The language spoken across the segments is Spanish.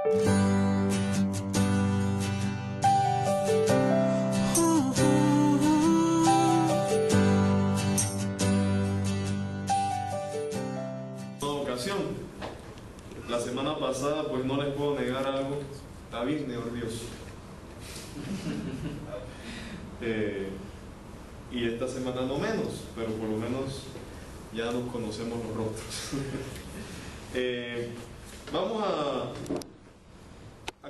La semana pasada, pues no les puedo negar algo, está bien nervioso. Y esta semana no menos, pero por lo menos ya nos conocemos los rostros. Vamos a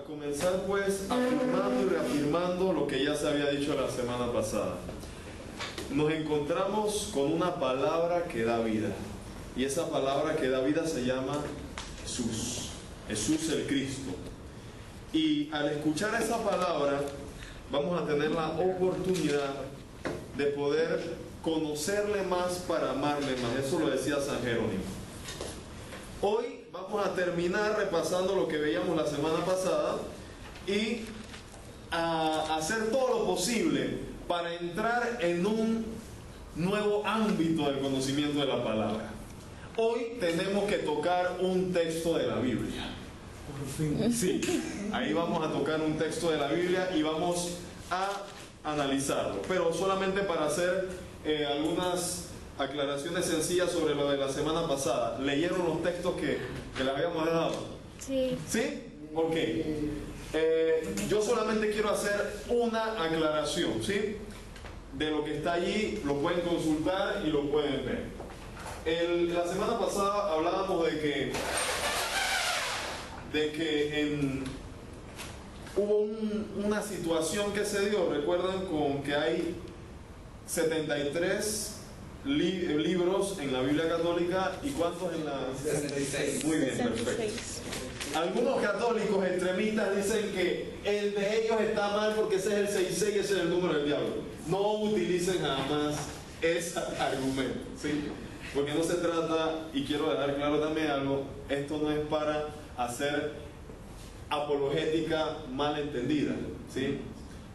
comenzar pues afirmando y reafirmando lo que ya se había dicho la semana pasada. Nos encontramos con una palabra que da vida, y esa palabra que da vida se llama Jesús, Jesús el Cristo. Y al escuchar esa palabra vamos a tener la oportunidad de poder conocerle más para amarle más. Eso lo decía San Jerónimo. Hoy vamos a terminar repasando lo que veíamos la semana pasada y a hacer todo lo posible para entrar en un nuevo ámbito del conocimiento de la palabra. Hoy tenemos que tocar un texto de la Biblia. Por fin. Sí, ahí vamos a tocar un texto de la Biblia y vamos a analizarlo. Pero solamente para hacer algunas aclaraciones sencillas sobre lo de la semana pasada. ¿Leyeron los textos que le habíamos dado? Sí. ¿Sí? Ok. Yo solamente quiero hacer una aclaración, ¿sí? De lo que está allí, lo pueden consultar y lo pueden ver. La semana pasada hablábamos de que hubo una situación que se dio. Recuerdan con que hay 73 libros en la Biblia católica y ¿cuántos en la? 66. Muy bien, perfecto. Algunos católicos extremistas dicen que el de ellos está mal porque ese es el 66 y ese es el número del diablo. No utilicen jamás ese argumento, ¿sí? Porque no se trata, y quiero dejar claro también algo, esto no es para hacer apologética mal entendida, ¿sí?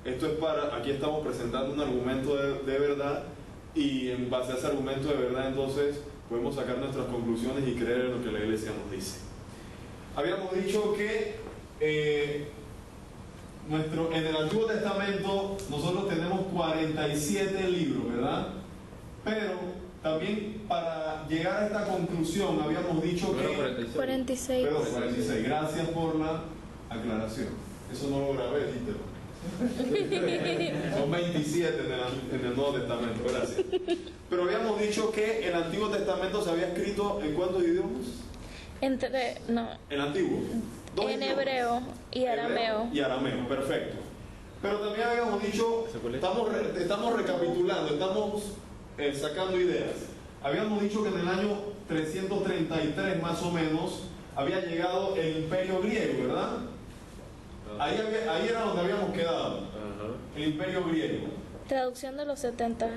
Esto es para, aquí estamos presentando un argumento de verdad, y en base a ese argumento de verdad entonces podemos sacar nuestras conclusiones y creer en lo que la Iglesia nos dice. Habíamos dicho que en el Antiguo Testamento nosotros tenemos 47 libros, ¿verdad? Pero también para llegar a esta conclusión habíamos dicho que 46. Perdón, 46. Gracias por la aclaración. Eso no lo grabé, dígelo. Son 27 en el Nuevo Testamento, gracias. Pero habíamos dicho que el Antiguo Testamento se había escrito ¿en cuántos idiomas? El Antiguo. En hebreo y arameo. Y arameo, perfecto. Pero también habíamos dicho, estamos recapitulando, estamos sacando ideas. Habíamos dicho que en el año 333 más o menos había llegado el Imperio griego, ¿verdad? Ahí era donde habíamos quedado. El Imperio griego. Traducción de los 70.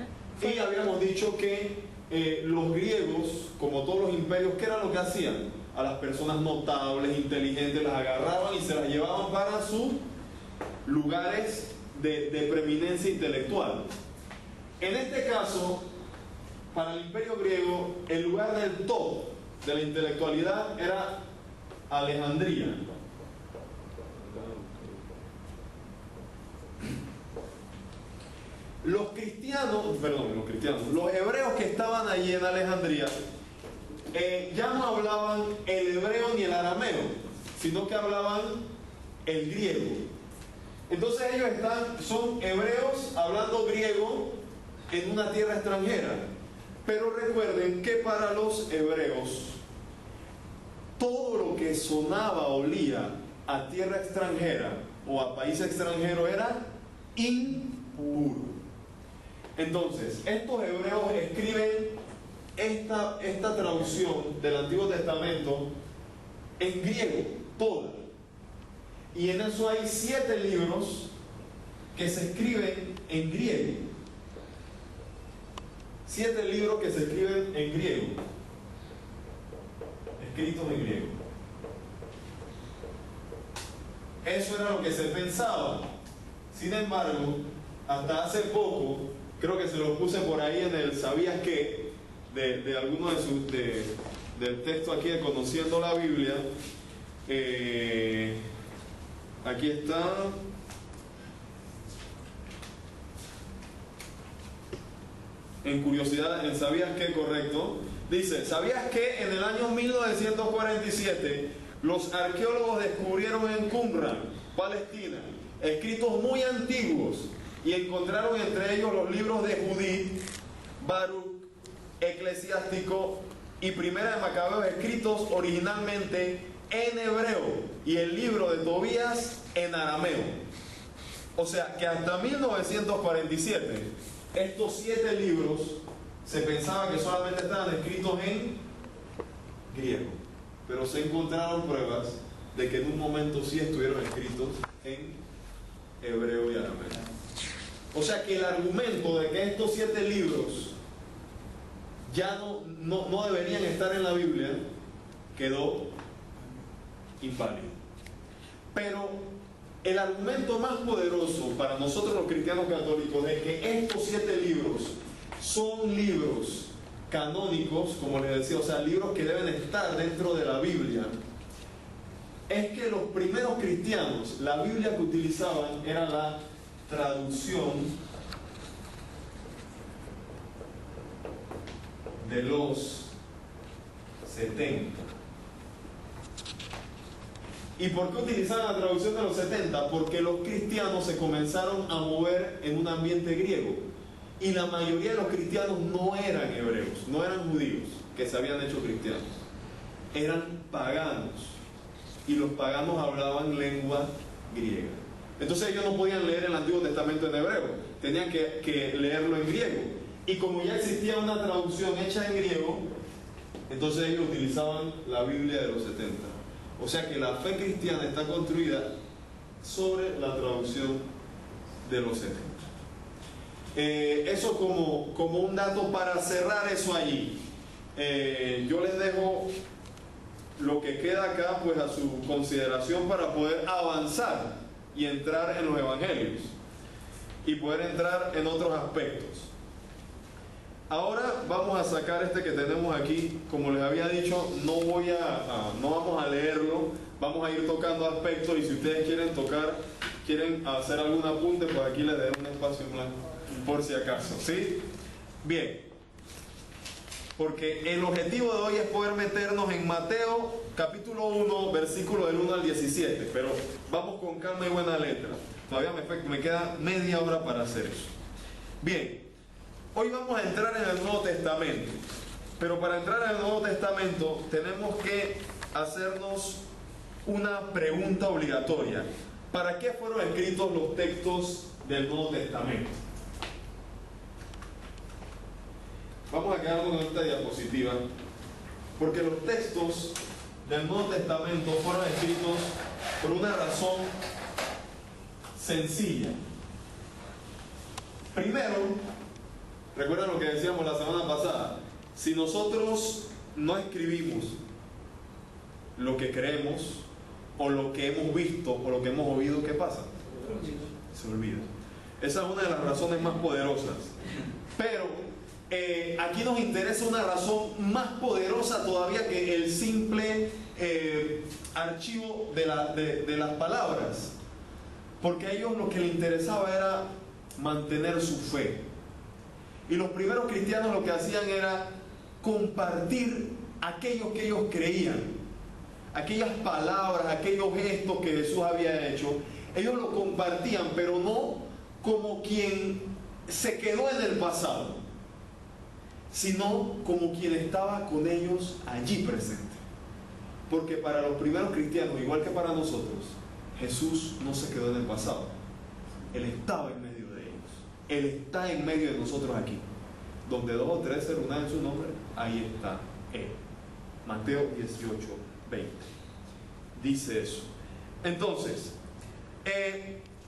Y habíamos dicho que los griegos, como todos los imperios, ¿qué era lo que hacían? A las personas notables, inteligentes, las agarraban y se las llevaban para sus lugares de preeminencia intelectual. En este caso, para el Imperio griego, el lugar del top de la intelectualidad era Alejandría. Los hebreos que estaban allí en Alejandría ya no hablaban el hebreo ni el arameo, sino que hablaban el griego. Entonces ellos son hebreos hablando griego en una tierra extranjera. Pero recuerden que para los hebreos todo lo que sonaba, olía a tierra extranjera o a país extranjero era impuro. Entonces, estos hebreos escriben esta traducción del Antiguo Testamento en griego, toda. Y en eso hay 7 libros que se escriben en griego. 7 libros que se escriben en griego, escritos en griego. Eso era lo que se pensaba. Sin embargo, hasta hace poco, creo que se lo puse por ahí en el ¿sabías qué? De alguno del texto aquí de Conociendo la Biblia. Aquí está. En curiosidad, en ¿sabías qué? Correcto. Dice, ¿sabías que en el año 1947 los arqueólogos descubrieron en Qumran, Palestina, escritos muy antiguos y encontraron entre ellos los libros de Judith, Baruch, Eclesiástico y Primera de Macabeos escritos originalmente en hebreo y el libro de Tobías en arameo? O sea que hasta 1947 estos 7 libros se pensaba que solamente estaban escritos en griego, pero se encontraron pruebas de que en un momento sí estuvieron escritos en hebreo y arameo. O sea que el argumento de que estos 7 libros ya no deberían estar en la Biblia quedó inválido. Pero el argumento más poderoso para nosotros los cristianos católicos de que estos 7 libros son libros canónicos, como les decía, o sea, libros que deben estar dentro de la Biblia, es que los primeros cristianos, la Biblia que utilizaban era la traducción de los 70. ¿Y por qué utilizaban la traducción de los 70? Porque los cristianos se comenzaron a mover en un ambiente griego. Y la mayoría de los cristianos no eran hebreos, no eran judíos que se habían hecho cristianos. Eran paganos. Y los paganos hablaban lengua griega. Entonces ellos no podían leer el Antiguo Testamento en hebreo, tenían que leerlo en griego. Y como ya existía una traducción hecha en griego, entonces ellos utilizaban la Biblia de los 70. O sea que la fe cristiana está construida sobre la traducción de los 70. Eso como un dato para cerrar eso allí. Yo les dejo lo que queda acá pues a su consideración para poder avanzar y entrar en los evangelios y poder entrar en otros aspectos. Ahora vamos a sacar este que tenemos aquí. Como les había dicho, no vamos a leerlo, vamos a ir tocando aspectos, y si ustedes quieren hacer algún apunte, pues aquí les dejo un espacio en blanco por si acaso, ¿sí? Bien, porque el objetivo de hoy es poder meternos en Mateo capítulo 1, versículo del 1 al 17, pero vamos con calma y buena letra. Todavía me queda media hora para hacer eso. Bien, hoy vamos a entrar en el Nuevo Testamento, pero para entrar en el Nuevo Testamento tenemos que hacernos una pregunta obligatoria. ¿Para qué fueron escritos los textos del Nuevo Testamento? Vamos a quedarnos con esta diapositiva, porque los textos del Nuevo Testamento fueron escritos por una razón sencilla. Primero, recuerdan lo que decíamos la semana pasada: si nosotros no escribimos lo que creemos, o lo que hemos visto, o lo que hemos oído, ¿qué pasa? Se olvida. Esa es una de las razones más poderosas. Pero aquí nos interesa una razón más poderosa todavía que el simple archivo de las palabras. Porque a ellos lo que les interesaba era mantener su fe. Y los primeros cristianos lo que hacían era compartir aquello que ellos creían, aquellas palabras, aquellos gestos que Jesús había hecho. Ellos lo compartían, pero no como quien se quedó en el pasado, sino como quien estaba con ellos allí presente. Porque para los primeros cristianos, igual que para nosotros, Jesús no se quedó en el pasado. Él estaba en medio de ellos. Él está en medio de nosotros aquí. Donde 2 o 3 se reúnan en su nombre, ahí está Él. Mateo 18:20 dice eso. Entonces,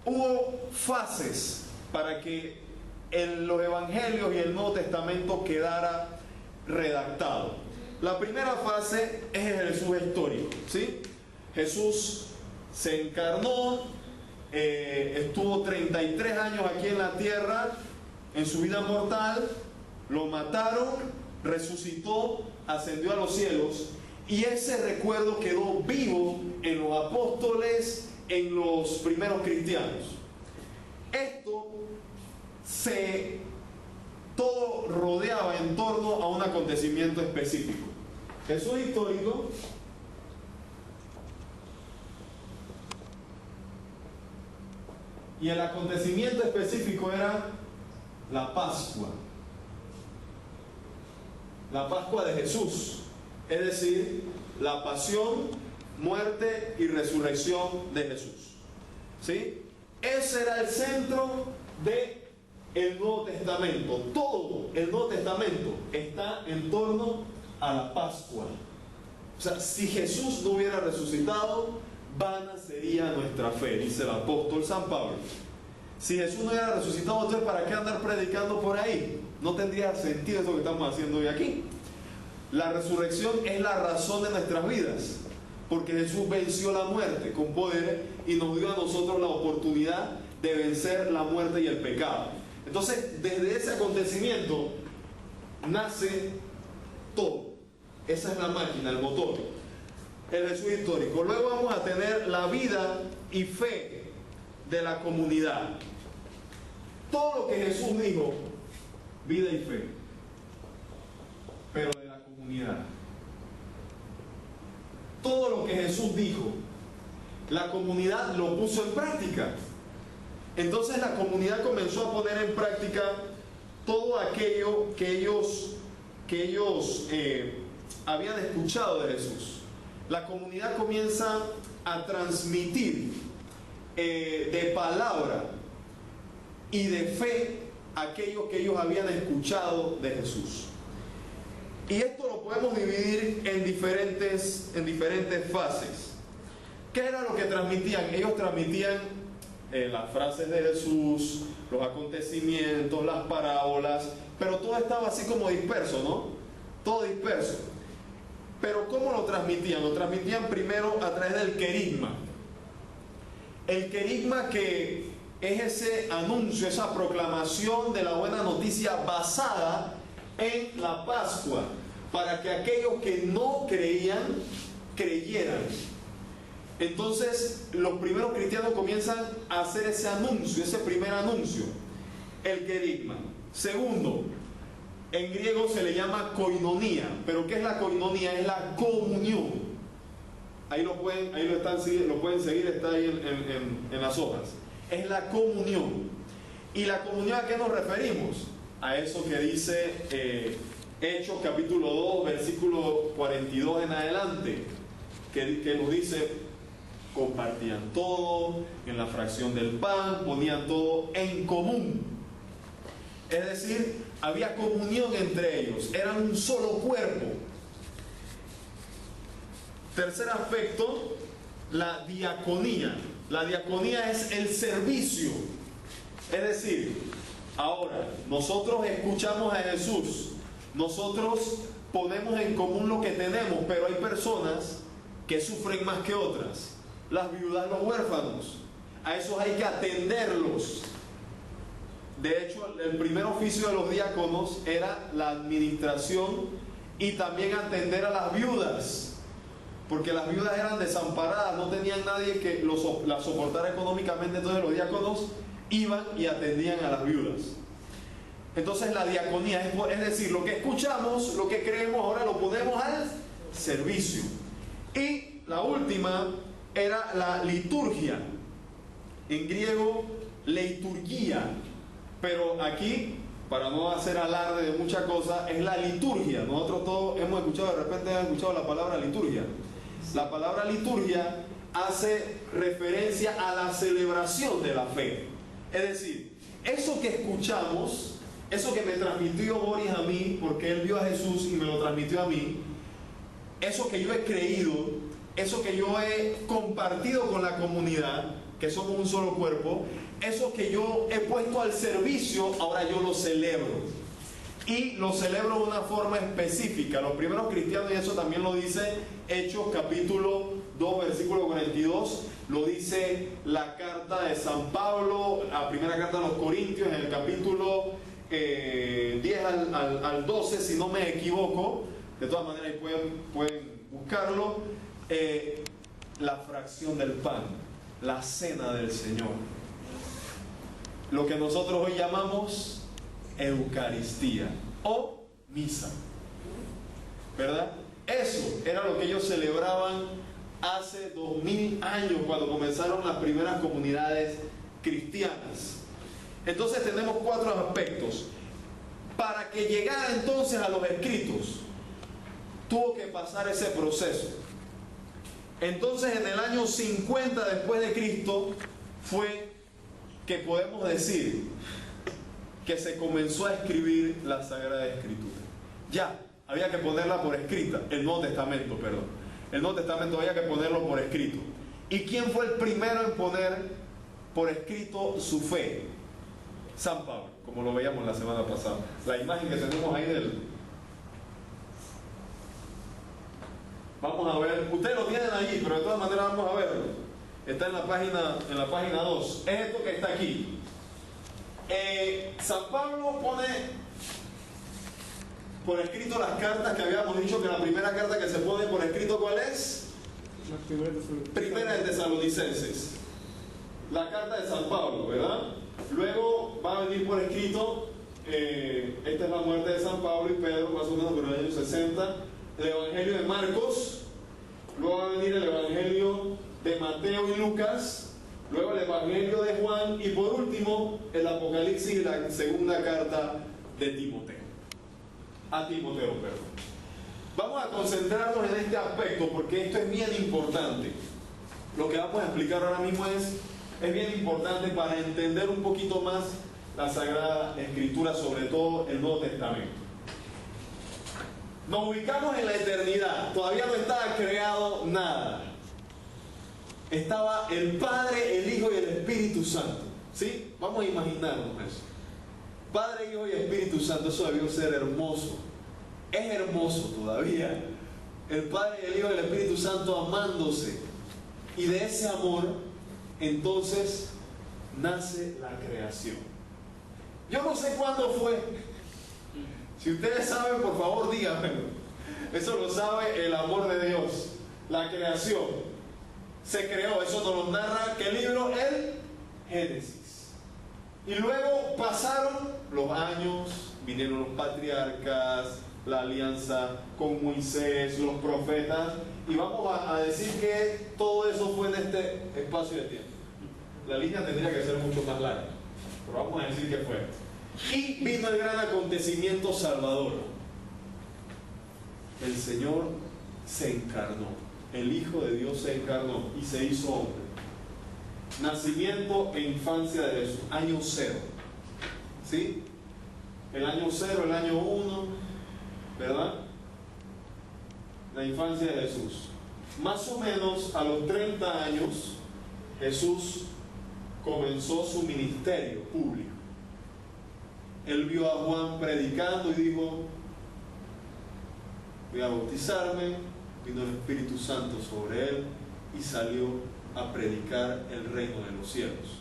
hubo fases para que los evangelios y el Nuevo Testamento quedara redactado. La primera fase es el Jesús histórico, ¿sí? Jesús se encarnó, estuvo 33 años aquí en la tierra en su vida mortal, lo mataron, resucitó, ascendió a los cielos, y ese recuerdo quedó vivo en los apóstoles, en los primeros cristianos. Esto todo rodeaba en torno a un acontecimiento específico. Jesús histórico y el acontecimiento específico era la Pascua. La Pascua de Jesús, es decir, la pasión, muerte y resurrección de Jesús. ¿Sí? Ese era el centro del Nuevo Testamento. Todo el Nuevo Testamento está en torno a la Pascua. O sea, si Jesús no hubiera resucitado, vana sería nuestra fe, dice el apóstol San Pablo. Si Jesús no hubiera resucitado, entonces ¿para qué andar predicando por ahí? No tendría sentido eso que estamos haciendo hoy aquí. La resurrección es la razón de nuestras vidas, porque Jesús venció la muerte con poder y nos dio a nosotros la oportunidad de vencer la muerte y el pecado. Entonces, desde ese acontecimiento nace todo. Esa es la máquina, el motor, el Jesús histórico. Luego vamos a tener la vida y fe de la comunidad. Todo lo que Jesús dijo, vida y fe, pero de la comunidad. Todo lo que Jesús dijo, la comunidad lo puso en práctica. Entonces la comunidad comenzó a poner en práctica todo aquello que ellos habían escuchado de Jesús. La comunidad comienza a transmitir de palabra y de fe aquello que ellos habían escuchado de Jesús. Y esto lo podemos dividir en diferentes fases. ¿Qué era lo que transmitían? Ellos transmitían las frases de Jesús, los acontecimientos, las parábolas, pero todo estaba así como disperso, ¿no? Todo disperso. Pero ¿cómo lo transmitían? Lo transmitían primero a través del querigma. El querigma, que es ese anuncio, esa proclamación de la buena noticia basada en la Pascua, para que aquellos que no creían, creyeran. Entonces los primeros cristianos comienzan a hacer ese anuncio, ese primer anuncio, el querigma. Segundo, en griego se le llama koinonía. ¿Pero qué es la koinonía? Es la comunión. Ahí lo pueden seguir, está ahí en las hojas. Es la comunión. ¿Y la comunión a qué nos referimos? A eso que dice Hechos capítulo 2, versículo 42 en adelante, que nos dice: compartían todo en la fracción del pan, ponían todo en común. Es decir, había comunión entre ellos, eran un solo cuerpo. Tercer aspecto, la diaconía. La diaconía es el servicio. Es decir, ahora, nosotros escuchamos a Jesús, nosotros ponemos en común lo que tenemos, pero hay personas que sufren más que otras. Las viudas, los huérfanos, a esos hay que atenderlos. De hecho, el primer oficio de los diáconos era la administración y también atender a las viudas, porque las viudas eran desamparadas, no tenían nadie que las soportara económicamente. Entonces los diáconos iban y atendían a las viudas. Entonces la diaconía es decir, lo que escuchamos, lo que creemos, ahora lo ponemos al servicio. Y la última era la liturgia, en griego liturgia, pero aquí, para no hacer alarde de muchas cosas, es la liturgia. Nosotros todos hemos escuchado, de repente han escuchado la palabra liturgia. La palabra liturgia hace referencia a la celebración de la fe. Es decir, eso que escuchamos, eso que me transmitió Boris a mí, porque él vio a Jesús y me lo transmitió a mí, eso que yo he creído, eso que yo he compartido con la comunidad, que somos un solo cuerpo, eso que yo he puesto al servicio, ahora yo lo celebro. Y lo celebro de una forma específica. Los primeros cristianos, y eso también lo dice Hechos capítulo 2, versículo 42, lo dice la carta de San Pablo, la primera carta a los Corintios, en el capítulo 10 al 12, si no me equivoco. De todas maneras, ahí pueden buscarlo. La fracción del pan. la cena del Señor. Lo que nosotros hoy llamamos Eucaristía o misa. ¿Verdad? Eso era lo que ellos celebraban hace 2000 años cuando comenzaron las primeras comunidades cristianas. Entonces tenemos 4 aspectos. Para que llegara entonces a los escritos, tuvo que pasar ese proceso. Entonces en el año 50 después de Cristo fue que podemos decir que se comenzó a escribir la Sagrada Escritura. Ya, había que ponerla por escrita, el Nuevo Testamento, perdón. El Nuevo Testamento había que ponerlo por escrito. ¿Y quién fue el primero en poner por escrito su fe? San Pablo, como lo veíamos la semana pasada. La imagen que tenemos ahí de él. Vamos a ver, ustedes lo tienen allí, pero de todas maneras vamos a verlo. Está en la página 2. Es esto que está aquí. San Pablo pone por escrito las cartas que habíamos dicho que la primera carta que se pone por escrito, ¿cuál es? Primera de Tesalonicenses. La carta de San Pablo, ¿verdad? Luego va a venir por escrito, esta es la muerte de San Pablo y Pedro, más o menos por el año 60, el Evangelio de Marcos, luego va a venir el Evangelio de Mateo y Lucas, luego el Evangelio de Juan y por último el Apocalipsis y la segunda carta de Timoteo. A Timoteo, perdón. Vamos a concentrarnos en este aspecto porque esto es bien importante. Lo que vamos a explicar ahora mismo es bien importante para entender un poquito más la Sagrada Escritura, sobre todo el Nuevo Testamento. Nos ubicamos en la eternidad, todavía no estaba creado nada. Estaba el Padre, el Hijo y el Espíritu Santo. ¿Sí? Vamos a imaginarnos eso. Padre, Hijo y Espíritu Santo, eso debió ser hermoso. Es hermoso todavía. El Padre, el Hijo y el Espíritu Santo amándose. Y de ese amor, entonces, nace la creación. Yo no sé cuándo fue. Si ustedes saben, por favor, díganmelo. Eso lo sabe el amor de Dios. La creación se creó. Eso nos lo narra, ¿qué libro? El Génesis. Y luego pasaron los años, vinieron los patriarcas, la alianza con Moisés, los profetas, y vamos a decir que todo eso fue en este espacio de tiempo. La línea tendría que ser mucho más larga, pero vamos a decir que fue. Y vino el gran acontecimiento salvador. El Señor se encarnó, el Hijo de Dios se encarnó y se hizo hombre. Nacimiento e infancia de Jesús, año 0. ¿Sí? El año 0, el año 1, ¿verdad? La infancia de Jesús. Más o menos a los 30 años, Jesús comenzó su ministerio público. Él vio a Juan predicando y dijo: voy a bautizarme. Vino el Espíritu Santo sobre él y salió a predicar el reino de los cielos.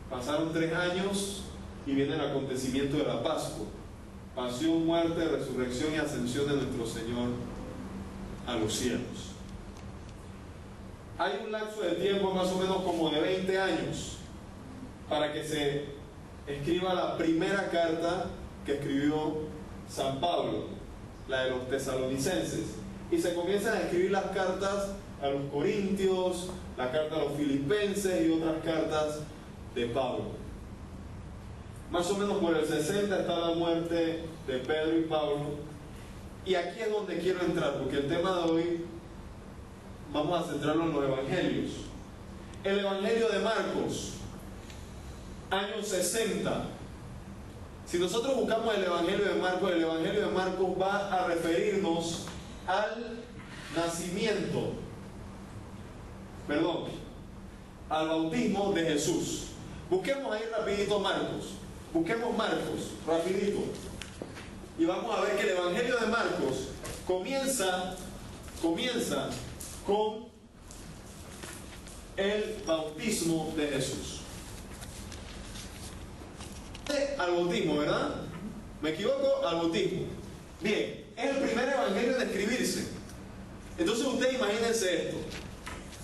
Pasaron 3 años y viene el acontecimiento de la Pascua. Pasión, muerte, resurrección y ascensión de nuestro Señor a los cielos. Hay un lapso de tiempo más o menos como de 20 años para que se escriba la primera carta que escribió San Pablo, la de los tesalonicenses, y se comienzan a escribir las cartas a los corintios, la carta a los filipenses y otras cartas de Pablo. Más o menos por el 60 está la muerte de Pedro y Pablo, y aquí es donde quiero entrar, porque el tema de hoy vamos a centrarlo en los evangelios. El Evangelio de Marcos, año 60. Si nosotros buscamos el Evangelio de Marcos va a referirnos al nacimiento, al bautismo de Jesús. Busquemos ahí rapidito Marcos. Busquemos Marcos, rapidito. Y vamos a ver que el Evangelio de Marcos comienza con el bautismo de Jesús. Al bautismo, ¿verdad? ¿Me equivoco? Al bautismo. Bien, es el primer evangelio en escribirse. Entonces ustedes imagínense esto.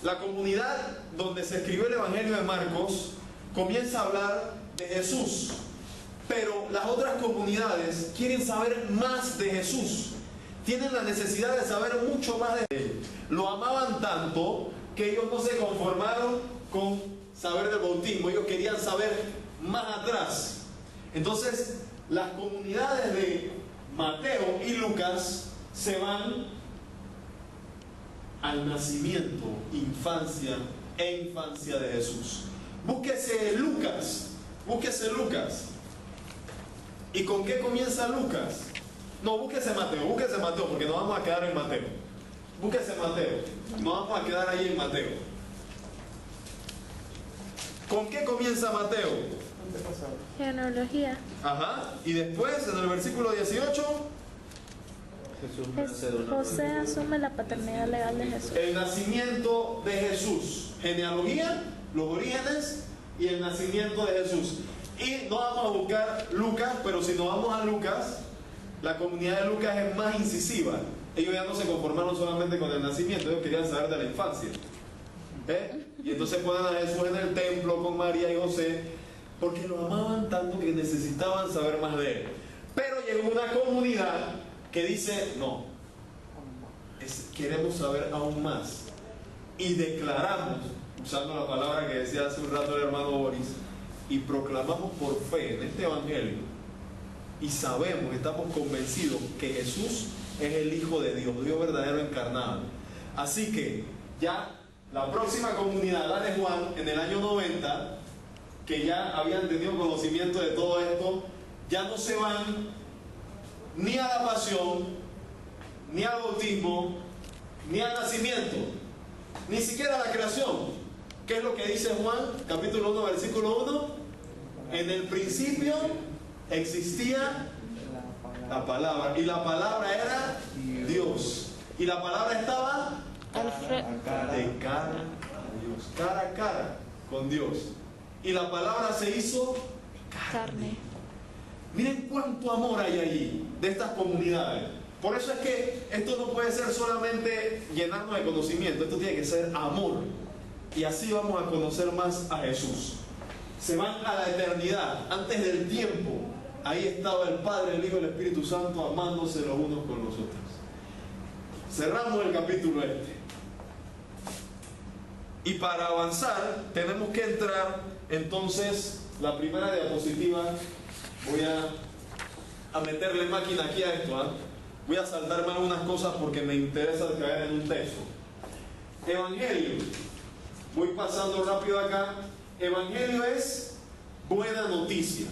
La comunidad donde se escribió el Evangelio de Marcos comienza a hablar de Jesús, pero las otras comunidades quieren saber más de Jesús, tienen la necesidad de saber mucho más de Él. Lo amaban tanto que ellos no se conformaron con saber del bautismo, ellos querían saber más atrás. Entonces, las comunidades de Mateo y Lucas se van al nacimiento, infancia de Jesús. Búsquese Lucas. ¿Y con qué comienza Lucas? No, búsquese Mateo, porque nos vamos a quedar en Mateo. Búsquese Mateo, nos vamos a quedar ahí en Mateo. ¿Con qué comienza Mateo? Genealogía. Ajá, y después en el versículo 18... José asume la paternidad legal de Jesús. El nacimiento de Jesús. Genealogía, los orígenes y el nacimiento de Jesús. Y no vamos a buscar Lucas, pero si nos vamos a Lucas, la comunidad de Lucas es más incisiva. Ellos ya no se conformaron solamente con el nacimiento, ellos querían saber de la infancia. Y entonces ponen a Jesús en el templo con María y José, porque lo amaban tanto que necesitaban saber más de él. Pero llegó una comunidad que dice, no, queremos saber aún más. Y declaramos, usando la palabra que decía hace un rato el hermano Boris, y proclamamos por fe en este Evangelio, y sabemos, estamos convencidos que Jesús es el Hijo de Dios, Dios verdadero encarnado. Así que ya la próxima comunidad, la de Juan, en el año 90, que ya habían tenido conocimiento de todo esto, ya no se van ni a la pasión, ni al bautismo, ni al nacimiento, ni siquiera a la creación. ¿Qué es lo que dice Juan, capítulo 1, versículo 1? En el principio existía la palabra, y la palabra era Dios, y la palabra estaba de cara a Dios, cara a cara con Dios, y la palabra se hizo carne. Miren cuánto amor hay allí de estas comunidades. Por eso es que esto no puede ser solamente llenarnos de conocimiento, esto tiene que ser amor. Y así vamos a conocer más a Jesús. Se van a la eternidad, antes del tiempo. Ahí estaba el Padre, el Hijo y el Espíritu Santo amándose los unos con los otros. Cerramos el capítulo este. Y para avanzar tenemos que entrar entonces, la primera diapositiva. Voy a meterle máquina aquí a esto, ¿eh? Voy a saltarme algunas cosas porque me interesa caer en un texto. Evangelio. Voy pasando rápido acá. Evangelio es buena noticia.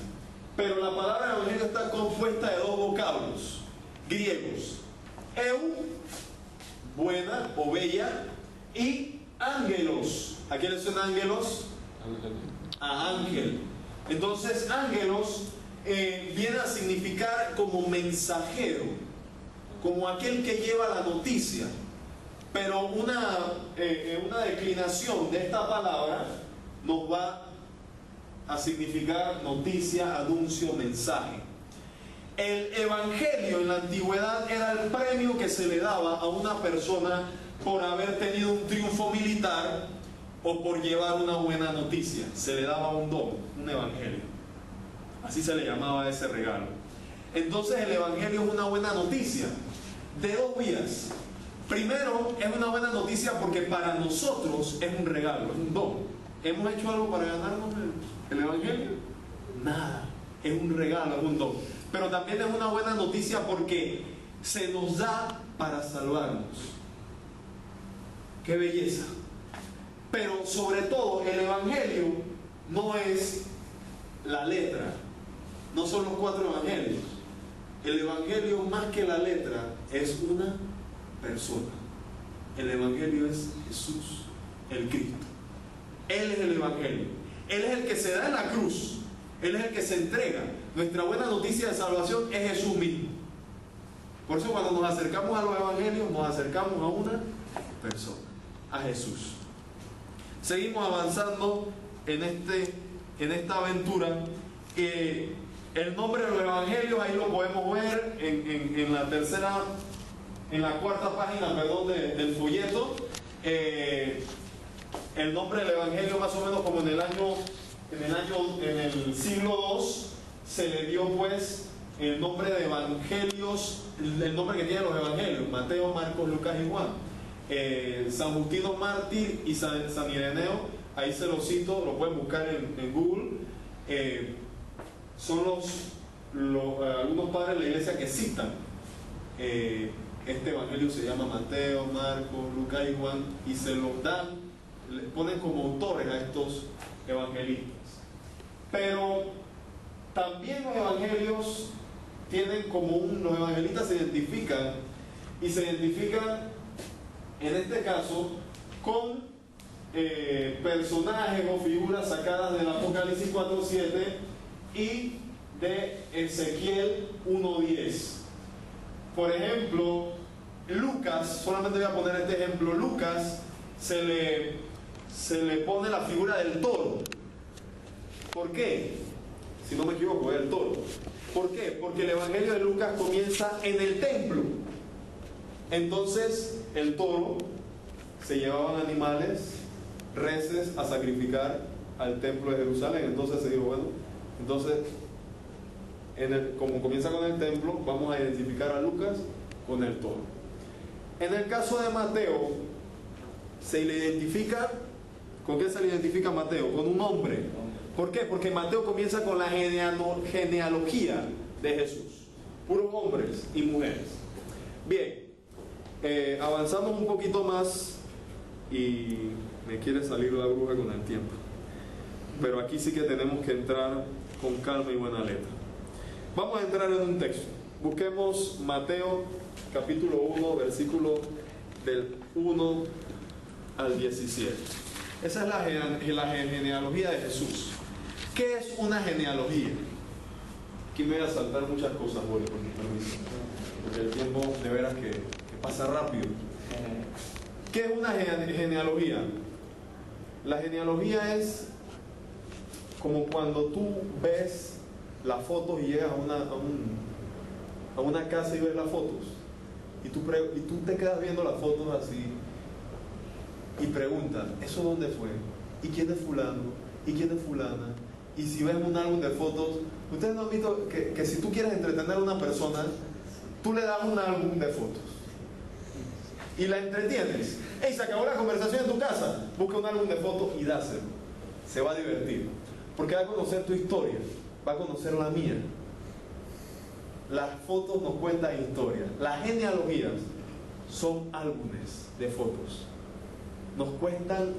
Pero la palabra evangelio está compuesta de dos vocablos griegos. Eu, buena o bella, y ángelos. ¿A quién le suena ángelos? A ángel. Entonces, ángelos viene a significar como mensajero, como aquel que lleva la noticia. Pero una declinación de esta palabra nos va a significar noticia, anuncio, mensaje. El evangelio en la antigüedad era el premio que se le daba a una persona por haber tenido un triunfo militar o por llevar una buena noticia. Se le daba un don, un evangelio. Así se le llamaba a ese regalo. Entonces el evangelio es una buena noticia de dos vías. Primero, es una buena noticia porque para nosotros es un regalo, es un don. ¿Hemos hecho algo para ganarnos el evangelio? Nada. Es un regalo, es un don. Pero también es una buena noticia porque se nos da para salvarnos. ¡Qué belleza! Pero sobre todo, el evangelio no es la letra. No son los 4 evangelios. El evangelio, más que la letra, es una persona. El evangelio es Jesús, el Cristo. Él es el evangelio. Él es el que se da en la cruz. Él es el que se entrega. Nuestra buena noticia de salvación es Jesús mismo. Por eso cuando nos acercamos a los evangelios, nos acercamos a una persona, a Jesús. Seguimos avanzando en esta aventura. El nombre de los evangelios, ahí lo podemos ver en la cuarta página, del folleto. el nombre del evangelio más o menos como en el siglo II se le dio pues el nombre de evangelios, el nombre que tienen los evangelios: Mateo, Marcos, Lucas y Juan. San Justino Mártir y San Ireneo, ahí se lo cito, lo pueden buscar en Google. Son algunos padres de la iglesia que citan este evangelio. Se llama Mateo, Marcos, Lucas y Juan, y se los dan, les ponen como autores a estos evangelistas. Pero también los evangelios tienen como los evangelistas se identifican en este caso con personajes o figuras sacadas del Apocalipsis 4:7 y de Ezequiel 1:10. Por ejemplo, Lucas, solamente voy a poner este ejemplo: Lucas se le pone la figura del toro. ¿Por qué? Si no me equivoco, es el toro. ¿Por qué? Porque el evangelio de Lucas comienza en el templo. Entonces, el toro, se llevaban animales, reses, a sacrificar al templo de Jerusalén. Entonces se dijo, bueno, entonces, como comienza con el templo, vamos a identificar a Lucas con el toro. En el caso de Mateo, se le identifica, ¿con qué se le identifica a Mateo? Con un hombre. ¿Por qué? Porque Mateo comienza con la genealogía de Jesús. Puros hombres y mujeres. Bien, avanzamos un poquito más y me quiere salir la bruja con el tiempo. Pero aquí sí que tenemos que entrar con calma y buena letra. Vamos a entrar en un texto. Busquemos Mateo capítulo 1, versículo del 1 al 17. Esa es la genealogía de Jesús. ¿Qué es una genealogía? Aquí me voy a saltar muchas cosas, Julio, por mi permiso, porque el tiempo de veras que pasa rápido. ¿Qué es una genealogía? La genealogía es como cuando tú ves las fotos y llegas a una casa y ves las fotos y tú te quedas viendo las fotos así y preguntas, ¿eso dónde fue? ¿Y quién es fulano? ¿Y quién es fulana? Y si ves un álbum de fotos, ustedes no han visto que si tú quieres entretener a una persona, tú le das un álbum de fotos y la entretienes. ¡Ey, se acabó la conversación en tu casa! Busca un álbum de fotos y dáselo. Se va a divertir, porque va a conocer tu historia, va a conocer la mía. Las fotos nos cuentan historias. Las genealogías son álbumes de fotos. Nos cuentan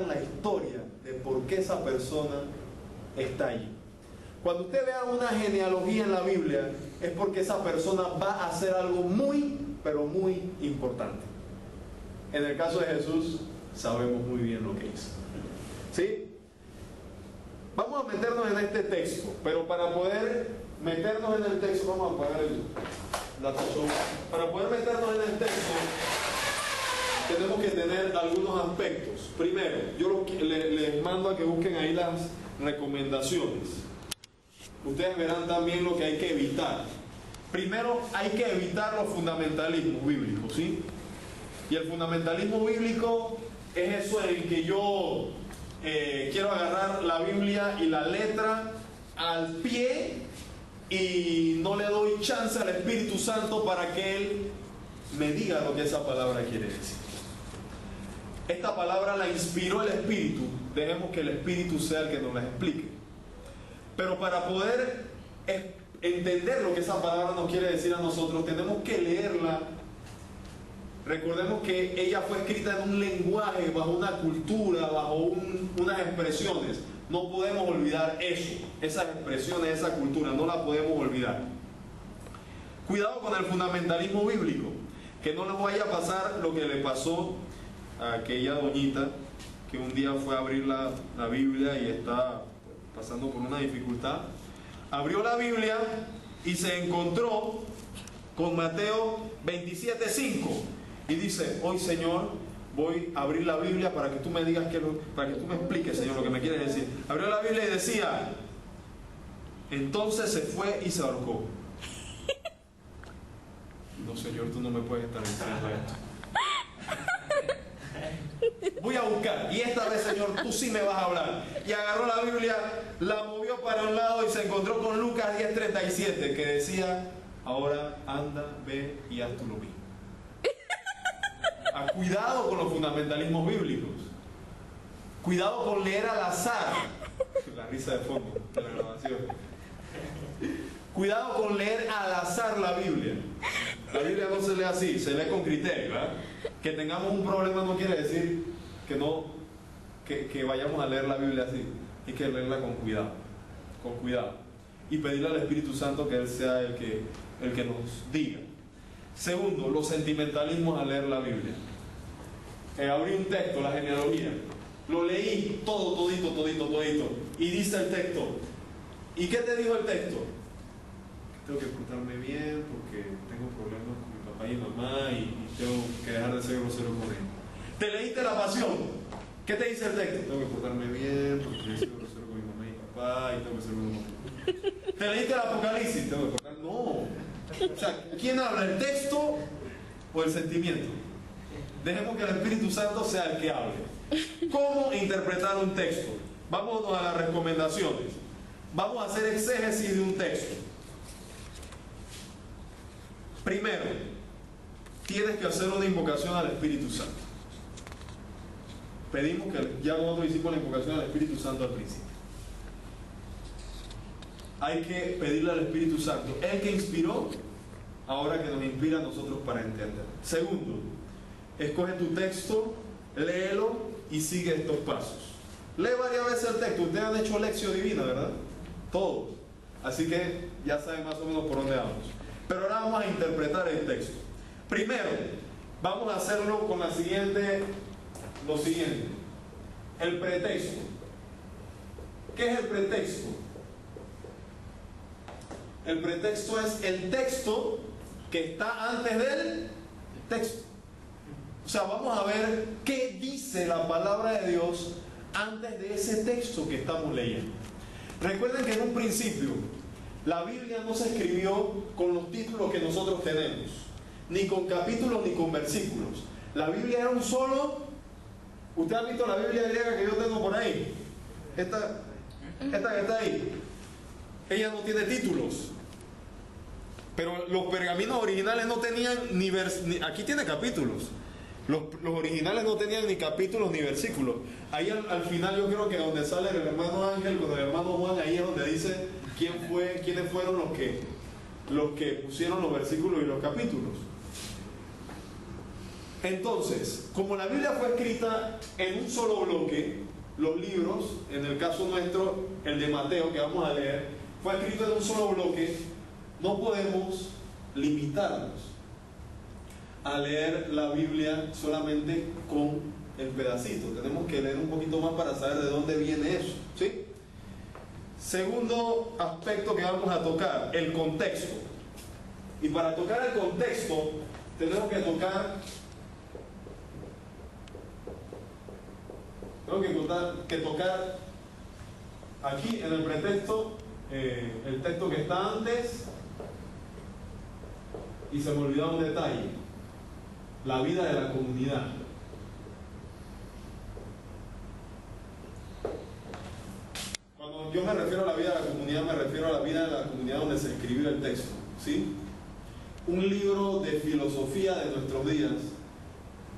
la historia de por qué esa persona está allí. Cuando usted vea una genealogía en la Biblia, es porque esa persona va a hacer algo muy, pero muy importante. En el caso de Jesús, sabemos muy bien lo que hizo. ¿Sí? Vamos a meternos en este texto, pero para poder meternos en el texto, vamos a apagar la tazón. Para poder meternos en el texto, tenemos que tener algunos aspectos. Primero, yo les mando a que busquen ahí las recomendaciones. Ustedes verán también lo que hay que evitar. Primero, hay que evitar los fundamentalismos bíblicos, ¿sí? Y el fundamentalismo bíblico es eso en que yo quiero agarrar la Biblia y la letra al pie y no le doy chance al Espíritu Santo para que Él me diga lo que esa palabra quiere decir. Esta palabra la inspiró el Espíritu, dejemos que el Espíritu sea el que nos la explique. Pero para poder entender lo que esa palabra nos quiere decir a nosotros, tenemos que leerla. Recordemos que ella fue escrita en un lenguaje, bajo una cultura, bajo unas expresiones. No podemos olvidar eso, esas expresiones, esa cultura, no la podemos olvidar. Cuidado con el fundamentalismo bíblico, que no les vaya a pasar lo que le pasó a aquella doñita que un día fue a abrir la Biblia y está pasando por una dificultad. Abrió la Biblia y se encontró con Mateo 27:5 y dice: hoy, Señor, voy a abrir la Biblia para que tú me digas para que tú me expliques, Señor, lo que me quieres decir. Abrió la Biblia y decía: entonces se fue y se ahorcó. No, Señor, tú no me puedes estar diciendo esto. voy a buscar. Y esta vez, Señor, tú sí me vas a hablar. Y agarró la Biblia, la movió para un lado y se encontró con Lucas 10:37, que decía: ahora anda, ve y haz tú lo mismo. Cuidado con los fundamentalismos bíblicos. Cuidado con leer al azar. La risa de fondo de la grabación. Cuidado con leer al azar la Biblia. La Biblia no se lee así, se lee con criterio, ¿verdad? Que tengamos un problema no quiere decir que vayamos a leer la Biblia así. Hay que leerla con cuidado. Con cuidado. Y pedirle al Espíritu Santo que Él sea el que nos diga. Segundo, los sentimentalismos al leer la Biblia. Abrí un texto, la genealogía. Lo leí todito. Y dice el texto. ¿Y qué te dijo el texto? Tengo que portarme bien porque tengo problemas con mi papá y mamá y tengo que dejar de ser grosero con él. Te leíste la Pasión. ¿Qué te dice el texto? Tengo que portarme bien porque he sido grosero con mi mamá y papá y tengo que ser bueno con él. Te leíste el Apocalipsis. Tengo que portarme. No. O sea, ¿quién habla? ¿El texto o el sentimiento? Dejemos que el Espíritu Santo sea el que hable. ¿Cómo interpretar un texto? Vámonos a las recomendaciones. Vamos a hacer exégesis de un texto. Primero, tienes que hacer una invocación al Espíritu Santo. Pedimos que ya nosotros hicimos la invocación al Espíritu Santo al principio. Hay que pedirle al Espíritu Santo, el que inspiró, ahora que nos inspira a nosotros para entender. Segundo, escoge tu texto, léelo y sigue estos pasos. Lee varias veces el texto. Ustedes han hecho lección divina, ¿verdad? Todos. Así que ya saben más o menos por dónde vamos. Pero ahora vamos a interpretar el texto. Primero, vamos a hacerlo con lo siguiente. El pretexto. ¿Qué es el pretexto? El pretexto es el texto que está antes del texto. O sea, vamos a ver qué dice la palabra de Dios antes de ese texto que estamos leyendo. Recuerden que en un principio la Biblia no se escribió con los títulos que nosotros tenemos, ni con capítulos ni con versículos. La Biblia era un solo. ¿Usted ha visto la Biblia griega que yo tengo por ahí? Esta que está ahí. Ella no tiene títulos. Pero los pergaminos originales no tenían ni aquí tiene capítulos. Los originales no tenían ni capítulos ni versículos. Ahí al final yo creo que donde sale el hermano Ángel con el hermano Juan, ahí es donde dice quiénes fueron los que pusieron los versículos y los capítulos. Entonces, como la Biblia fue escrita en un solo bloque, los libros, en el caso nuestro, el de Mateo que vamos a leer, fue escrito en un solo bloque, no podemos limitarnos a leer la Biblia solamente con el pedacito. Tenemos que leer un poquito más para saber de dónde viene eso, ¿sí? Segundo aspecto que vamos a tocar, el contexto. Y para tocar el contexto, tenemos que tocar aquí en el pretexto, el texto que está antes, y se me olvidó un detalle: la vida de la comunidad. Cuando yo me refiero a la vida de la comunidad, me refiero a la vida de la comunidad donde se escribió el texto, ¿sí? Un libro de filosofía de nuestros días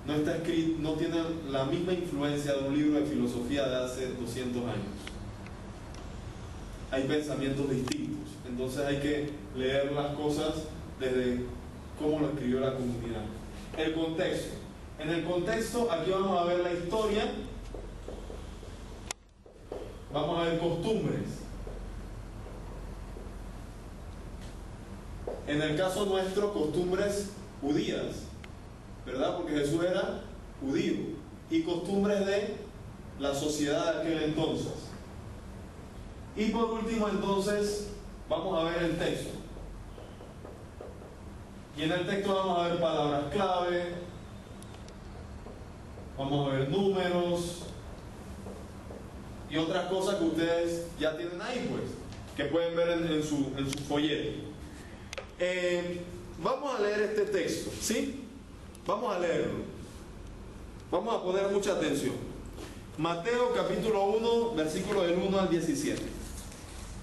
no está escrito, no tiene la misma influencia de un libro de filosofía de hace 200 años. Hay pensamientos distintos, entonces hay que leer las cosas desde cómo lo escribió la comunidad. El contexto. En el contexto, aquí vamos a ver la historia, vamos a ver costumbres. En el caso nuestro, costumbres judías, ¿verdad? Porque Jesús era judío. Y costumbres de la sociedad de aquel entonces. Y por último, entonces, vamos a ver el texto. Y en el texto vamos a ver palabras clave, vamos a ver números y otras cosas que ustedes ya tienen ahí, pues, que pueden ver en su folleto. Vamos a leer este texto, ¿sí? Vamos a leerlo. Vamos a poner mucha atención. Mateo capítulo 1, versículo del 1 al 17.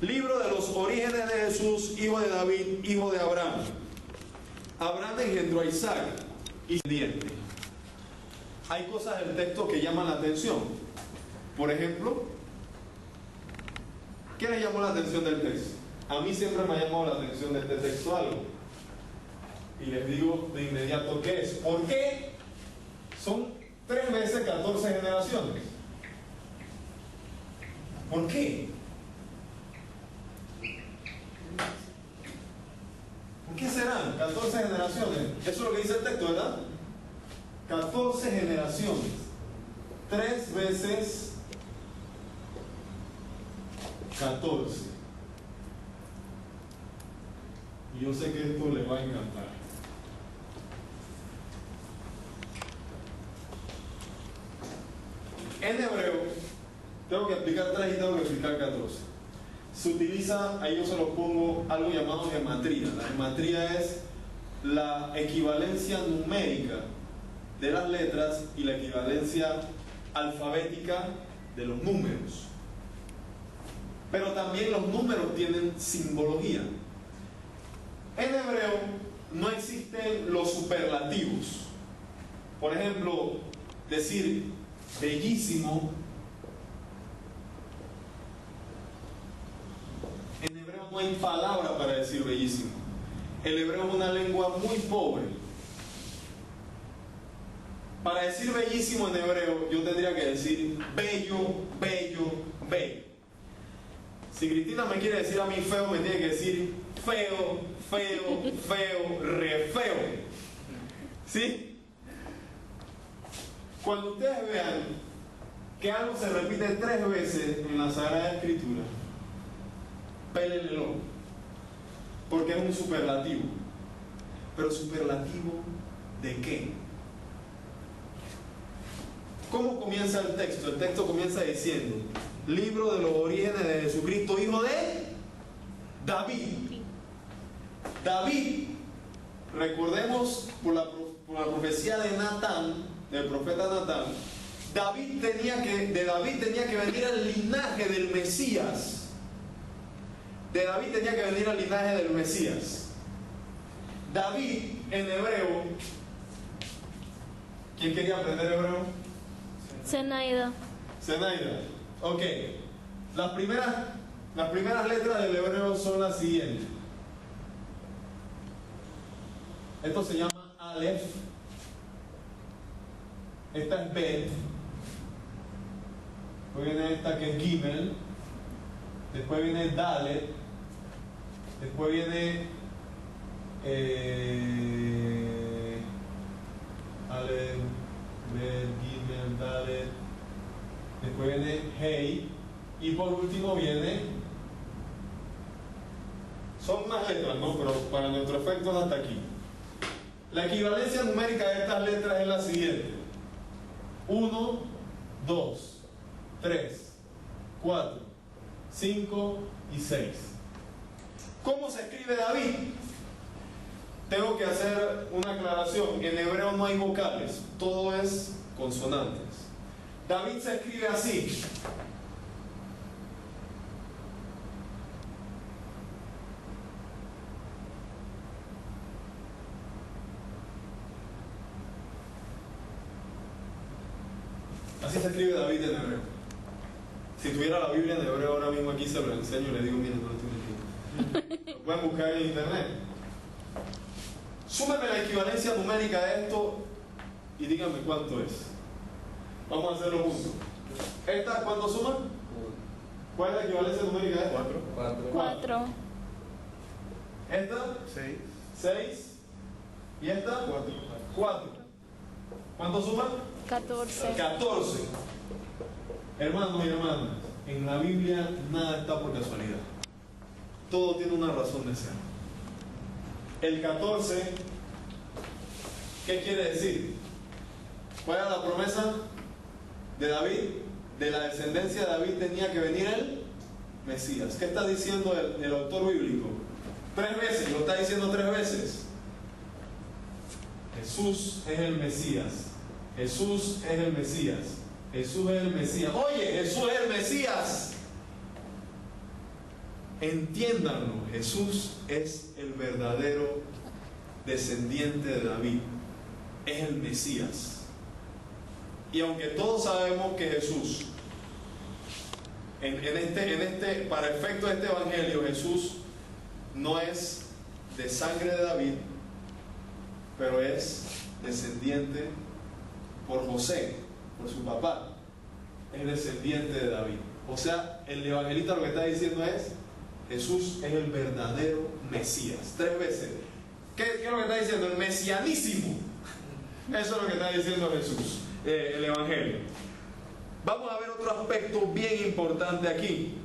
Libro de los orígenes de Jesús, hijo de David, hijo de Abraham. Abraham engendró a Isaac y diente. Hay cosas del texto que llaman la atención. Por ejemplo, ¿qué les llamó la atención del texto? A mí siempre me ha llamado la atención de este texto algo. Y les digo de inmediato qué es. ¿Por qué? Son 3 veces 14 generaciones. ¿Por qué? ¿Por qué serán 14 generaciones? Eso es lo que dice el texto, ¿verdad? 14 generaciones. 3 veces 14. Y yo sé que esto les va a encantar. En hebreo, tengo que explicar 3 y tengo que explicar 14. Se utiliza, ahí yo se lo pongo, algo llamado gematría. La gematría es la equivalencia numérica de las letras y la equivalencia alfabética de los números. Pero también los números tienen simbología. En hebreo no existen los superlativos. Por ejemplo, decir bellísimo. En hebreo no hay palabra para decir bellísimo. El hebreo es una lengua muy pobre. Para decir bellísimo en hebreo, yo tendría que decir bello, bello, bello. Si Cristina me quiere decir a mí feo, me tiene que decir feo, feo, feo, re feo. ¿Sí? Cuando ustedes vean que algo se repite 3 veces en la Sagrada Escritura, pélenlo, porque es un superlativo. Pero ¿superlativo de qué? ¿Cómo comienza el texto? El texto comienza diciendo: libro de los orígenes de Jesucristo, hijo de David. David, recordemos por la profecía de Natán, del profeta Natán, de David tenía que venir el linaje del Mesías. De David tenía que venir el linaje del Mesías. David en hebreo, ¿quién quería aprender hebreo? Zenaida. Zenaida. Ok. Las primeras letras del hebreo son las siguientes. Esto se llama Aleph. Esta es Bet. Después viene esta que es Gimel. Después viene Dalet. Después viene Aleph, Bet, Gimel, Dalet. Después viene Hey. Y por último viene... Son más letras, ¿no? Pero para nuestro efecto es hasta aquí. La equivalencia numérica de estas letras es la siguiente: 1, 2, 3, 4, 5 y 6. ¿Cómo se escribe David? Tengo que hacer una aclaración. En hebreo no hay vocales, todo es consonantes. David se escribe así. Así se escribe David en hebreo. Si tuviera la Biblia en hebreo ahora mismo aquí se lo enseño y le digo: miren, no lo estoy aquí. Lo pueden buscar en internet. Súmeme la equivalencia numérica de esto y díganme cuánto es. Vamos a hacerlo juntos. ¿Esta cuánto suma? ¿Cuál es la equivalencia numérica de esta? 4. ¿Esta? 6. ¿Y esta? 4. ¿Cuánto suma? 14. 14. Hermanos y hermanas, en la Biblia nada está por casualidad. Todo tiene una razón de ser. El 14, ¿qué quiere decir? ¿Cuál era la promesa de David? De la descendencia de David tenía que venir el Mesías. ¿Qué está diciendo el autor bíblico? 3 veces, lo está diciendo 3 veces. Jesús es el Mesías, Jesús es el Mesías. Jesús es el Mesías. Oye, Jesús es el Mesías. Entiéndanlo, Jesús es el verdadero descendiente de David. Es el Mesías. Y aunque todos sabemos que Jesús, para efecto de este evangelio, Jesús no es de sangre de David, pero es descendiente por José, por su papá. Es descendiente de David. O sea, el evangelista lo que está diciendo es: Jesús es el verdadero Mesías. 3 veces. ¿Qué es lo que está diciendo? El mesianísimo. Eso es lo que está diciendo Jesús, el evangelio. Vamos a ver otro aspecto bien importante aquí,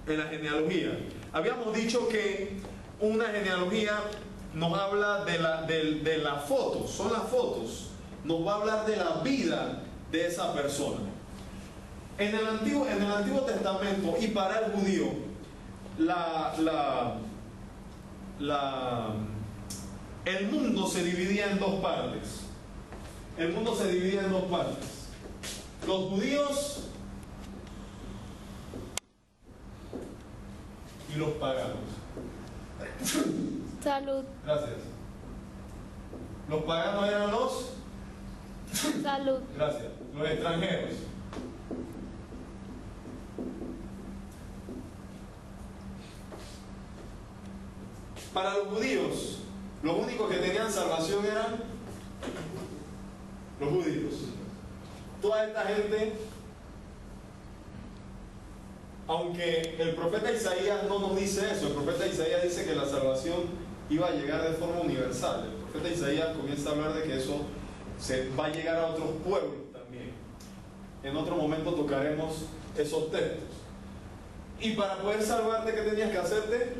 en la genealogía. Habíamos dicho que una genealogía nos habla de las fotos, son las fotos. Nos va a hablar de la vida de esa persona. En el Antiguo Testamento, y para el judío, el mundo se dividía en 2 partes. El mundo se dividía en 2 partes. Los judíos y los paganos. Salud. Gracias. Los paganos eran los... Salud. Gracias. Los extranjeros. Para los judíos, los únicos que tenían salvación eran los judíos. Toda esta gente, aunque el profeta Isaías no nos dice eso, el profeta Isaías dice que la salvación iba a llegar de forma universal. El profeta Isaías comienza a hablar de que eso se va a llegar a otros pueblos también. En otro momento tocaremos esos textos. Y para poder salvarte, ¿qué tenías que hacerte?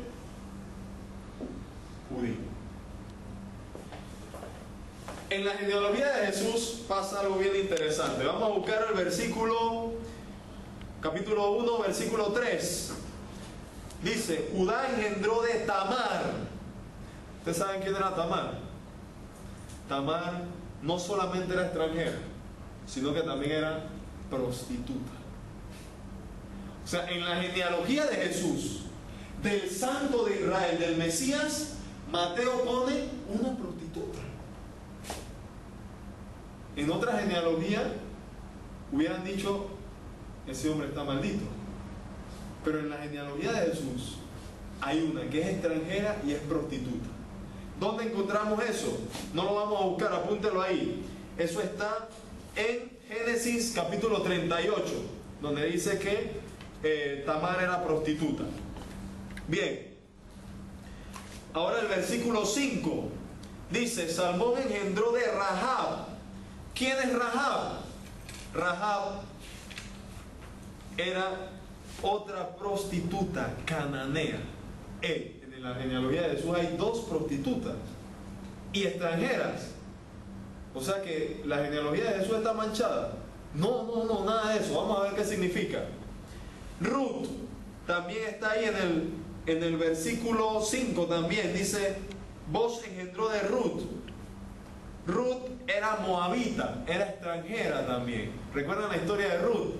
Judío. En la genealogía de Jesús pasa algo bien interesante. Vamos a buscar el versículo, capítulo 1, versículo 3. Dice: Judá engendró de Tamar. ¿Ustedes saben quién era Tamar? Tamar no solamente era extranjera, sino que también era prostituta. O sea, en la genealogía de Jesús, del Santo de Israel, del Mesías, Mateo pone una prostituta. En otra genealogía hubieran dicho: ese hombre está maldito. Pero en la genealogía de Jesús hay una que es extranjera y es prostituta. ¿Dónde encontramos eso? No lo vamos a buscar, apúntelo ahí. Eso está en Génesis capítulo 38, donde dice que Tamar era prostituta. Bien. Ahora el versículo 5 dice: Salmón engendró de Rahab. ¿Quién es Rahab? Rahab era otra prostituta cananea. En la genealogía de Jesús hay 2 prostitutas y extranjeras. O sea que la genealogía de Jesús está manchada. No, nada de eso. Vamos a ver qué significa. Ruth también está ahí en el versículo 5 también. Dice: Boz engendró de Ruth. Ruth era moabita, era extranjera también. ¿Recuerdan la historia de Ruth?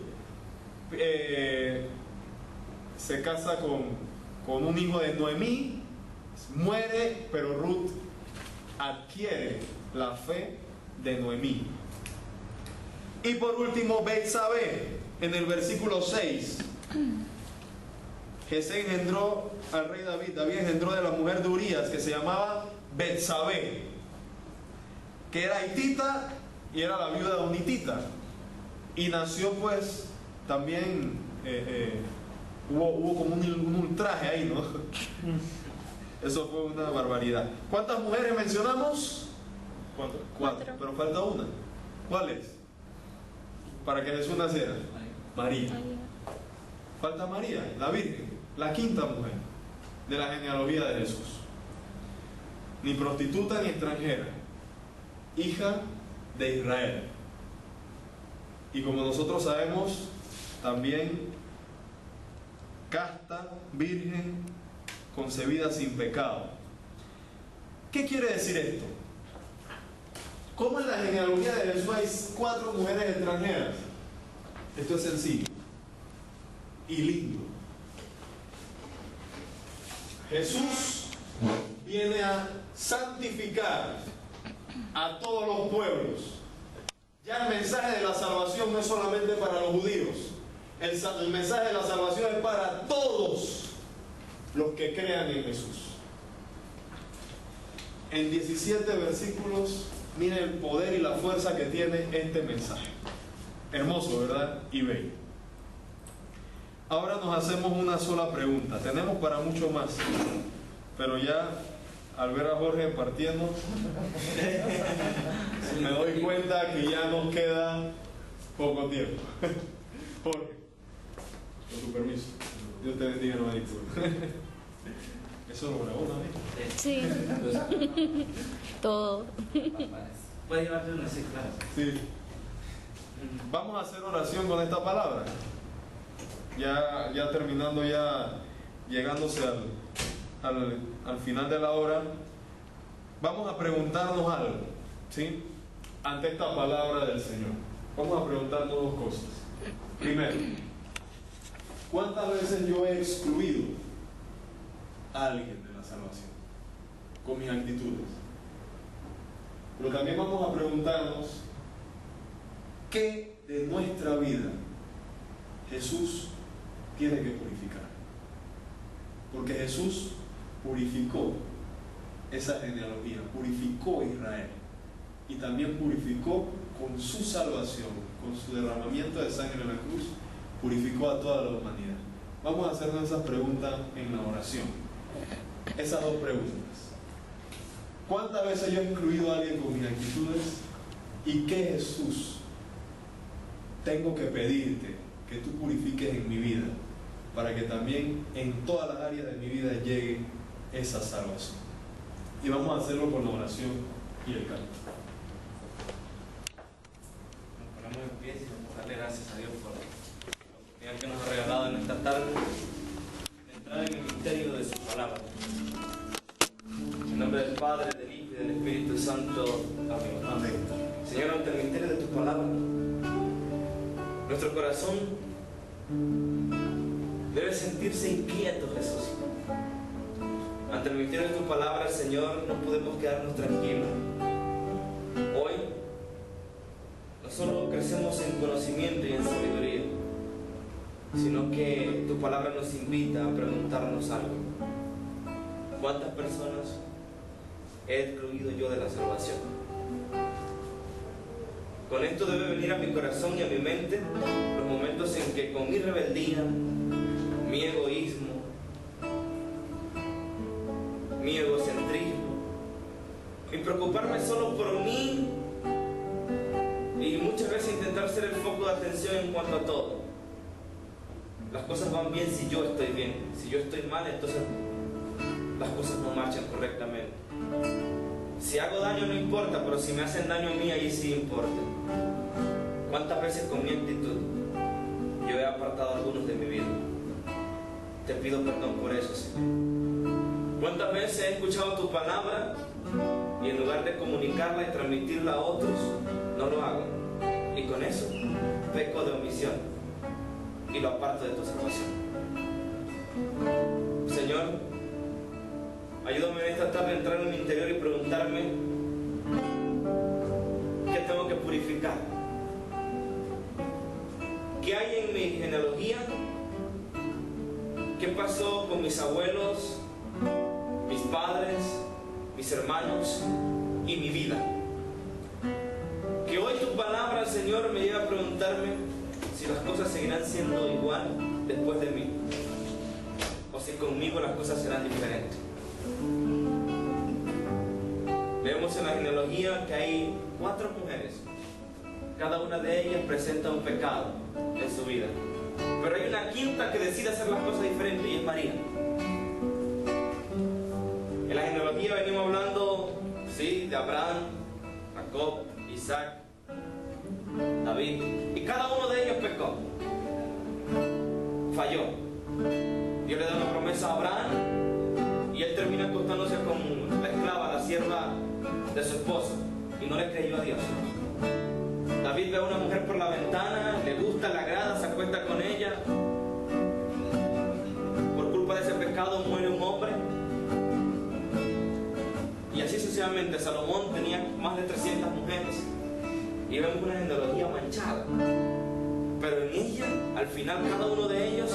Se casa con un hijo de Noemí, muere, pero Ruth adquiere la fe de Noemí. Y por último, Betsabé, en el versículo 6. Jesé engendró al rey David. David engendró de la mujer de Urías, que se llamaba Betsabé, que era hitita y era la viuda de un hitita. Y nació pues también, hubo como un ultraje ahí, ¿no? Eso fue una barbaridad. ¿Cuántas mujeres mencionamos? 4. Pero falta una. ¿Cuál es? Para que Jesús naciera. María. Falta María, la Virgen, la 5ª mujer de la genealogía de Jesús. Ni prostituta ni extranjera, hija de Israel. Y como nosotros sabemos, también casta, virgen, concebida sin pecado. ¿Qué quiere decir esto? ¿Cómo en la genealogía de Jesús hay 4 mujeres extranjeras? Esto es sencillo y lindo. Jesús viene a santificar a todos los pueblos. Ya el mensaje de la salvación no es solamente para los judíos. El mensaje de la salvación es para todos los que crean en Jesús. En 17 versículos, miren el poder y la fuerza que tiene este mensaje. Hermoso, ¿verdad? Y bello. Ahora nos hacemos una sola pregunta. Tenemos para mucho más, pero ya al ver a Jorge partiendo, me doy cuenta que ya nos queda poco tiempo. Jorge, con tu permiso. Dios te bendiga, hermanito. ¿Eso lo grabó una vez? Sí. Todo. Puede llevarte una cifra. Sí. Vamos a hacer oración con esta palabra. Ya terminando, ya llegándose al final de la hora, vamos a preguntarnos algo, ¿sí? Ante esta palabra del Señor. Vamos a preguntarnos 2 cosas. Primero, ¿cuántas veces yo he excluido a alguien de la salvación con mis actitudes? Pero también vamos a preguntarnos ¿qué de nuestra vida Jesús tiene que purificar? Porque Jesús purificó esa genealogía, purificó a Israel y también purificó con su salvación, con su derramamiento de sangre en la cruz, purificó a toda la humanidad. Vamos a hacernos esas preguntas en la oración. Esas 2 preguntas. ¿Cuántas veces yo he excluido a alguien con mis actitudes? ¿Y qué, Jesús, tengo que pedirte que tú purifiques en mi vida para que también en todas las áreas de mi vida llegue esa salvación? Y vamos a hacerlo con la oración y el canto. Nos ponemos en pie y vamos a darle gracias a Dios por la oportunidad que nos ha regalado en esta tarde de entrar en el misterio de su palabra. En nombre del Padre, del Hijo y del Espíritu Santo. Amén. Amén. Señor, ante el misterio de tu palabra, nuestro corazón debe sentirse inquieto, Jesús. Ante el misterio de tu palabra, Señor, no podemos quedarnos tranquilos. Hoy no solo crecemos en conocimiento y en sabiduría, sino que tu palabra nos invita a preguntarnos algo. ¿Cuántas personas he excluido yo de la salvación? Con esto debe venir a mi corazón y a mi mente los momentos en que con mi rebeldía, mi egoísmo, mi egocentrismo y preocuparme solo por mí y muchas veces intentar ser el foco de atención en cuanto a todo. Las cosas van bien si yo estoy bien. Si yo estoy mal, entonces las cosas no marchan correctamente. Si hago daño no importa, pero si me hacen daño a mí, ahí sí importa. ¿Cuántas veces con mi actitud yo he apartado a algunos de mi vida? Te pido perdón por eso, Señor. ¿Cuántas veces he escuchado tu palabra y en lugar de comunicarla y transmitirla a otros, no lo hago? Y con eso peco de omisión y lo aparto de tu salvación. Señor, ayúdame en esta tarde a entrar en mi interior y preguntarme qué tengo que purificar. ¿Qué hay en mi genealogía? ¿Qué pasó con mis abuelos, mis padres, mis hermanos y mi vida? Que hoy tu palabra, Señor, me lleve a preguntarme si las cosas seguirán siendo igual después de mí, o si conmigo las cosas serán diferentes. Vemos en la genealogía que hay 4 mujeres. Cada una de ellas presenta un pecado en su vida. Pero hay una quinta que decide hacer las cosas diferentes y es María. En la genealogía venimos hablando, sí, de Abraham, Jacob, Isaac, David. Y cada uno de ellos pecó. Falló. Dios le da una promesa a Abraham y él termina acostándose con la esclava, la sierva de su esposo. Y y no le creyó a Dios. David ve a una mujer por la ventana, le gusta, le agrada, se acuesta con ella. Por culpa de ese pecado muere un hombre. Y así sucesivamente. Salomón tenía más de 300 mujeres. Y vemos una genealogía manchada. Pero en ella, al final, cada uno de ellos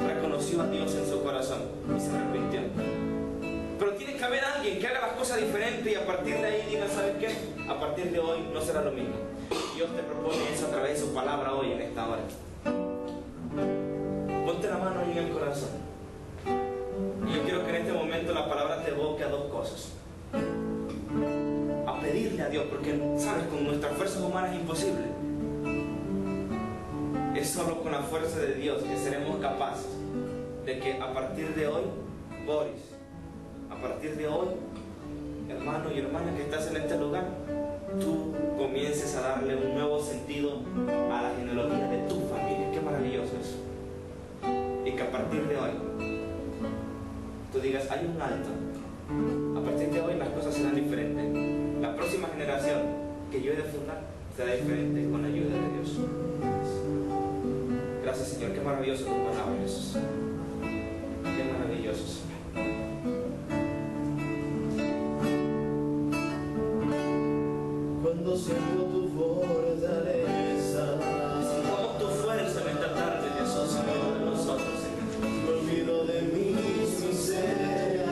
reconoció a Dios en su corazón y se arrepintió. Pero tiene que haber alguien que haga las cosas diferentes y a partir de ahí diga, ¿sabes qué? A partir de hoy no será lo mismo. Dios te propone eso a través de su palabra hoy en esta hora. Ponte la mano ahí en el corazón. Y yo quiero que en este momento la palabra te evoque a dos cosas. A pedirle a Dios, porque sabes, con nuestras fuerzas humanas es imposible. Es solo con la fuerza de Dios que seremos capaces de que a partir de hoy, Boris, a partir de hoy, hermano y hermana que estás en este lugar, tú comiences a darle un nuevo sentido a la genealogía de tu familia. Qué maravilloso eso. Y que a partir de hoy tú digas, hay un alto. A partir de hoy las cosas serán diferentes. La próxima generación que yo he de fundar será diferente con la ayuda de Dios. Gracias, Señor. Qué maravilloso tu palabra, Jesús. Qué maravilloso, Señor. Cuando siento tu fortaleza, Necesitamos tu fuerza en esta tarde, Jesús, en medio de nosotros, Señor. me olvido de mis miserias.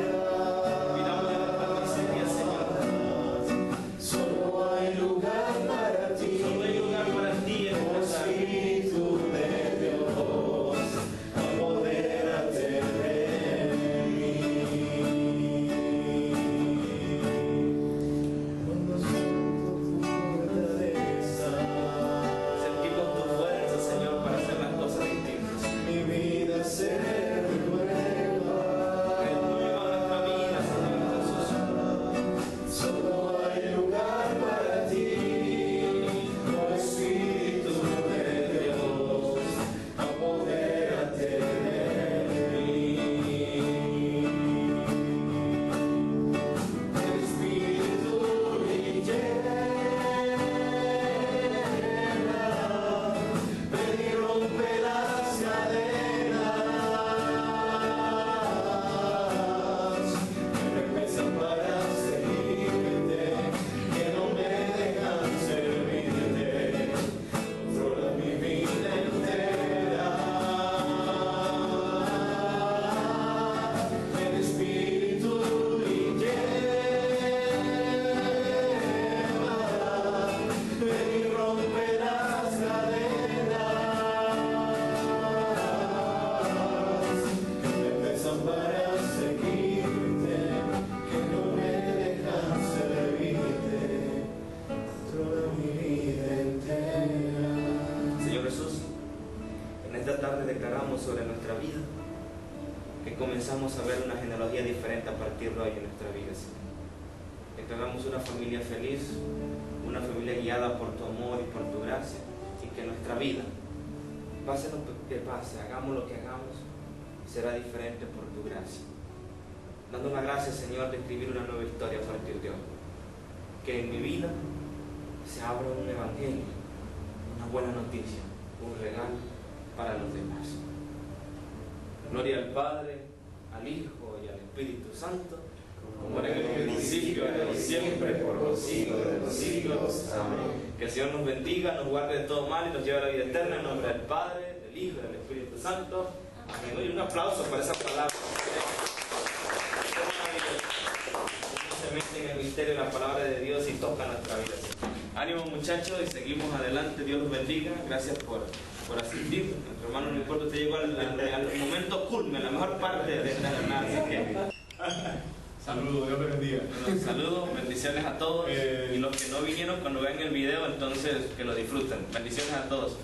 Cuidamos de nuestras miserias, Señor. Solo hay lugar para ti. Solo hay lugar para ti en esta tarde. Espíritu de Dios, apodérate de mí. Cuando siento tu fortaleza, Sentimos tu fuerza, Señor, para hacer las cosas distintas. mi vida se renueva. Renueva nuestra vida, Señor Jesús. Solo hay lugar para ti, oh Espíritu de Dios, apodérate de mí. Espíritu y llena, ven y rompe las cadenas que me pesan para seguirte, que no me dejan servirte, controla mi vida entera. El Espíritu y lleva, ven y rompe las cadenas que me pesan para seguirte, que no me dejan servirte, toda mi vida entera. Señor Jesús, en esta tarde declaramos sobre nuestra vida que comenzamos a ver una genealogía diferente a partir de hoy en nuestra vida, Señor. Declaramos una familia feliz, una familia guiada por tu amor y por tu gracia, y que nuestra vida, pase lo que pase, hagamos lo que hagamos, será diferente por tu gracia. Dando la gracia, Señor, de escribir una nueva historia a partir de hoy. Que en mi vida se abra un evangelio, una buena noticia, un regalo para los demás. Gloria al Padre, al Hijo y al Espíritu Santo, como era en el principio, ahora y siempre, por los siglos de los siglos. Amén. Que el Señor nos bendiga, nos guarde de todo mal y nos lleve a la vida eterna en nombre del Padre, del Hijo y del Espíritu Santo. Amén. Y un aplauso para esa palabra. Se mete en el misterio de la palabra de Dios y toca nuestra vida. Ánimo, muchachos, y seguimos adelante. Dios los bendiga. Gracias por asistir. Nuestro hermano, no importa, usted llegó al momento culmen, la mejor parte de esta jornada. Así que Saludos, Dios te bendiga. bueno, saludos, bendiciones a todos. Y los que no vinieron, cuando vean el video, entonces que lo disfruten. Bendiciones a todos.